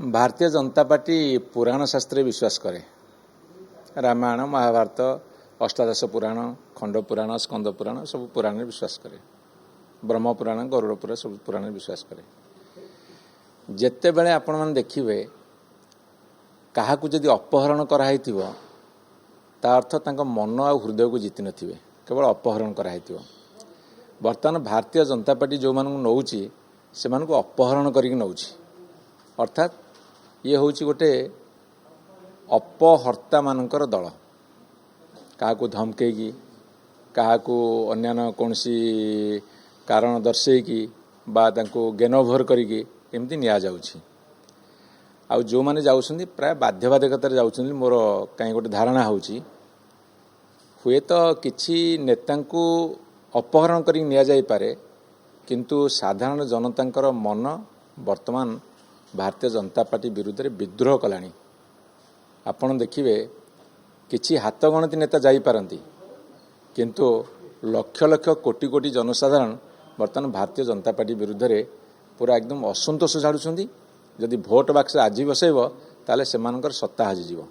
Bharatiya Janata party पुराण शास्त्र विश्वास करे। रामायण महाभारत अष्टादश पुराण खंड पुराण स्कंद पुराण सब पुराण विश्वास करे। ब्रह्म पुराण गरुड़ पुराण सब पुराण विश्वास करे। जेते बेले आपण मन देखिबे काहाकू जदि अपहरण कराइथिबो ता अर्थ तांका मन आ हृदय को जीति नथिबे, केवल अपहरण कराइथिबो। वर्तमान भारतीय जनता पार्टी जो मानू नौची से मानू अपहरण करिक नौची, अर्थात ये होची गोटे अपहर्ता मानकर दल। काहाकू धमकेकी काहाकू अन्यान्य कौनसी कारण दर्शेकी बा तांको गेनोभर करिकी एमती निया जाउछि। आ जो माने जाउछन्ती प्राय बाध्यबाधकतार जाउछन्ती। मोर काई गोटे धारणा होउछि हुए तो किछि नेतांकू अपहरण करिक निया जाई पारे, किंतु साधारण जनतांकर मन वर्तमान भारतीय जनता पार्टी विरुद्ध रे विद्रोह कलानी। आपण देखिबे किछि हाथ गणती नेता जाई पारंती, किंतु लक्ष लक्ष कोटी कोटी जनसाधारण वर्तमान भारतीय जनता पार्टी विरुद्ध रे पूरा एकदम असंतोष झाड़ुछन्ती। जदि भोट बाक्स आज बसैब ताले सेमानकर सत्ता हाजी जीव।